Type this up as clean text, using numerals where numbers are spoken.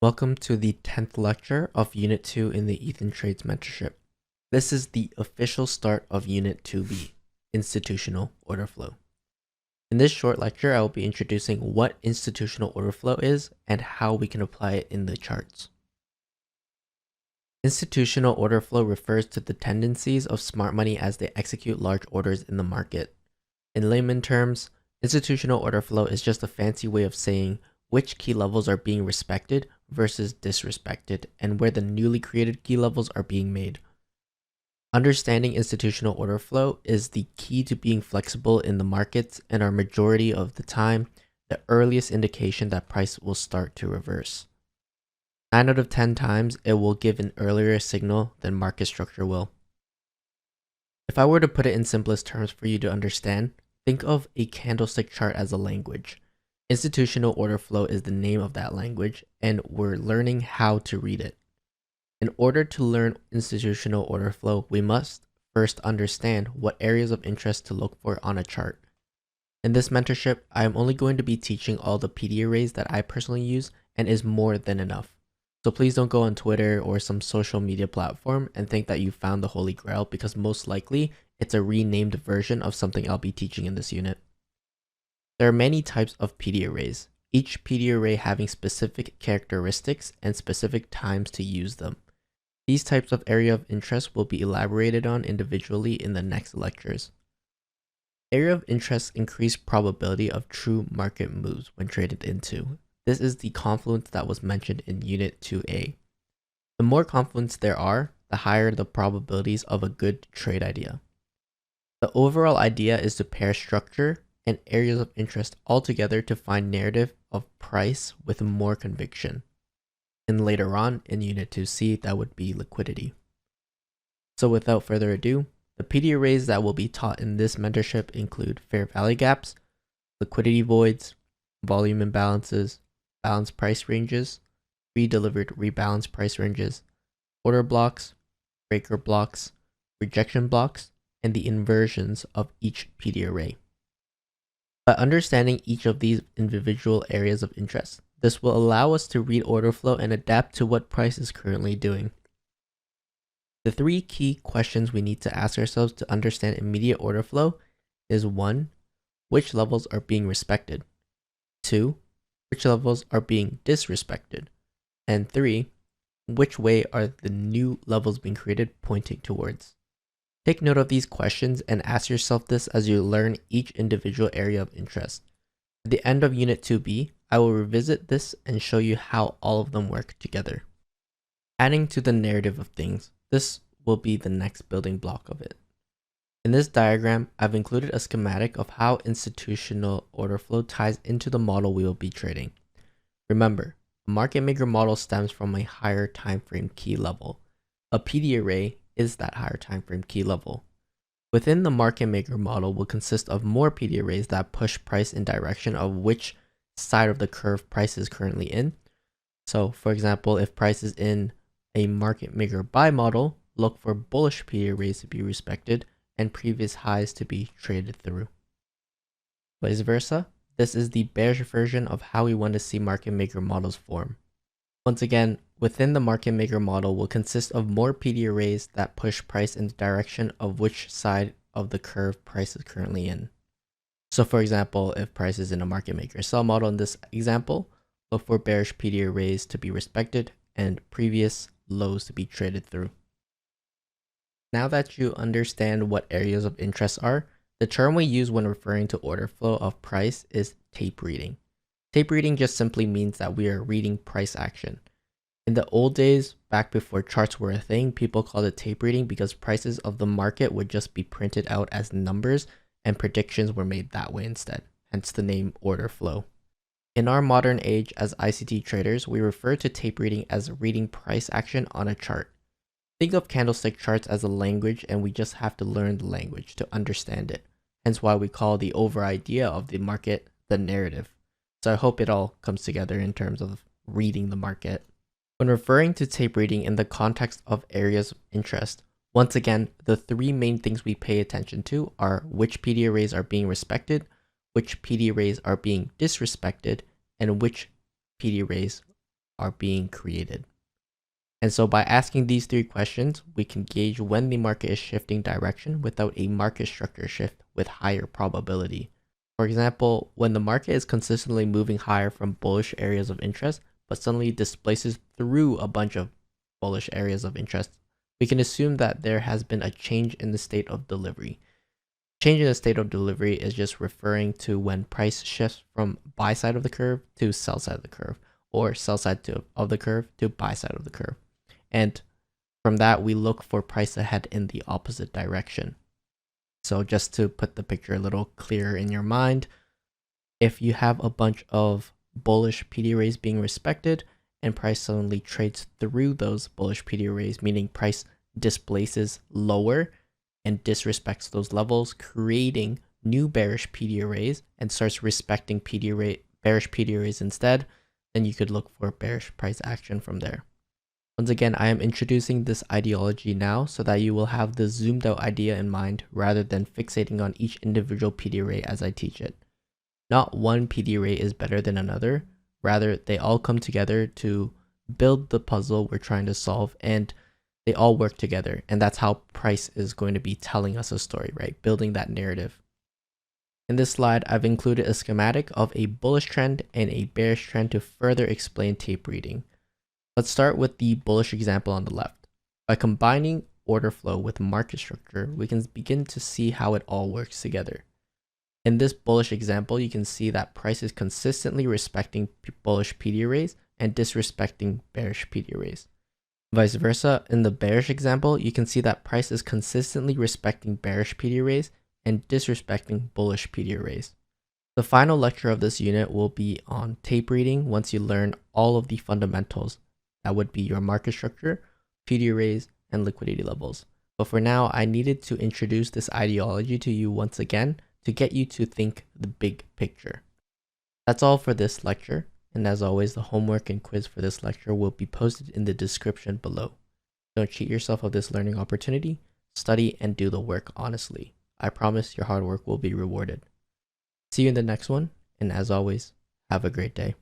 Welcome to the 10th lecture of Unit 2 in the Ethan Trades Mentorship. This is the official start of Unit 2B, Institutional Order Flow. In this short lecture, I will be introducing what institutional order flow is and how we can apply it in the charts. Institutional order flow refers to the tendencies of smart money as they execute large orders in the market. In layman terms, institutional order flow is just a fancy way of saying which key levels are being respected versus disrespected, and where the newly created key levels are being made. Understanding institutional order flow is the key to being flexible in the markets and are majority of the time the earliest indication that price will start to reverse. 9 out of 10 times it will give an earlier signal than market structure will. If I were to put it in simplest terms for you to understand, think of a candlestick chart as a language. Institutional order flow is the name of that language, and we're learning how to read it. In order to learn institutional order flow, we must first understand what areas of interest to look for on a chart. In this mentorship, I am only going to be teaching all the PD arrays that I personally use and is more than enough. So please don't go on Twitter or some social media platform and think that you found the Holy Grail, because most likely it's a renamed version of something I'll be teaching in this unit. There are many types of PD arrays, each PD array having specific characteristics and specific times to use them. These types of area of interest will be elaborated on individually in the next lectures. Area of interest increase probability of true market moves when traded into. This is the confluence that was mentioned in Unit 2A. The more confluence there are, the higher the probabilities of a good trade idea. The overall idea is to pair structure and areas of interest altogether to find narrative of price with more conviction. And later on in Unit 2C, that would be liquidity. So without further ado, the PD arrays that will be taught in this mentorship include fair value gaps, liquidity voids, volume imbalances, balanced price ranges, pre-delivered rebalanced price ranges, order blocks, breaker blocks, rejection blocks, and the inversions of each PD array. By understanding each of these individual areas of interest, this will allow us to read order flow and adapt to what price is currently doing. The three key questions we need to ask ourselves to understand immediate order flow is 1. Which levels are being respected? 2. Which levels are being disrespected? And 3. Which way are the new levels being created pointing towards? Take note of these questions and ask yourself this as you learn each individual area of interest. At the end of Unit 2B, I will revisit this and show you how all of them work together. Adding to the narrative of things, this will be the next building block of it. In this diagram, I've included a schematic of how institutional order flow ties into the model we will be trading. Remember, a market maker model stems from a higher time frame key level. A PD array is that higher time frame key level. Within the market maker model will consist of more PD arrays that push price in direction of which side of the curve price is currently in. So for example, if price is in a market maker buy model, look for bullish PD arrays to be respected and previous highs to be traded through. Vice versa, this is the bearish version of how we want to see market maker models form. Once again, within the market maker model will consist of more PD arrays that push price in the direction of which side of the curve price is currently in. So for example, if price is in a market maker sell model in this example, look for bearish PD arrays to be respected and previous lows to be traded through. Now that you understand what areas of interest are, the term we use when referring to order flow of price is tape reading. Tape reading just simply means that we are reading price action. In the old days, back before charts were a thing, people called it tape reading because prices of the market would just be printed out as numbers and predictions were made that way instead, hence the name order flow. In our modern age as ICT traders, we refer to tape reading as reading price action on a chart. Think of candlestick charts as a language, and we just have to learn the language to understand it, hence why we call the over idea of the market the narrative. So I hope it all comes together in terms of reading the market. When referring to tape reading in the context of areas of interest, once again, the three main things we pay attention to are which PD arrays are being respected, which PD arrays are being disrespected, and which PD arrays are being created. And so by asking these 3 questions, we can gauge when the market is shifting direction without a market structure shift with higher probability. For example, when the market is consistently moving higher from bullish areas of interest, but suddenly displaces through a bunch of bullish areas of interest, we can assume that there has been a change in the state of delivery. Change in the state of delivery is just referring to when price shifts from buy side of the curve to sell side of the curve, or sell side of the curve to buy side of the curve. And from that, we look for price ahead in the opposite direction. So just to put the picture a little clearer in your mind, if you have a bunch of bullish PD arrays being respected and price suddenly trades through those bullish PD arrays, meaning price displaces lower and disrespects those levels, creating new bearish PD arrays and starts respecting bearish PD arrays instead, then you could look for bearish price action from there. Once again, I am introducing this ideology now so that you will have the zoomed out idea in mind rather than fixating on each individual PD array as I teach it. Not one PD array is better than another, rather they all come together to build the puzzle we're trying to solve, and they all work together, and that's how price is going to be telling us a story, right? Building that narrative. In this slide, I've included a schematic of a bullish trend and a bearish trend to further explain tape reading. Let's start with the bullish example on the left. By combining order flow with market structure, we can begin to see how it all works together. In this bullish example, you can see that price is consistently respecting bullish PD arrays and disrespecting bearish PD arrays. Vice versa, in the bearish example, you can see that price is consistently respecting bearish PD arrays and disrespecting bullish PD arrays. The final lecture of this unit will be on tape reading once you learn all of the fundamentals. That would be your market structure, PD arrays, and liquidity levels. But for now, I needed to introduce this ideology to you once again to get you to think the big picture. That's all for this lecture, and as always, the homework and quiz for this lecture will be posted in the description below. Don't cheat yourself of this learning opportunity, study and do the work honestly. I promise your hard work will be rewarded. See you in the next one, and as always, have a great day.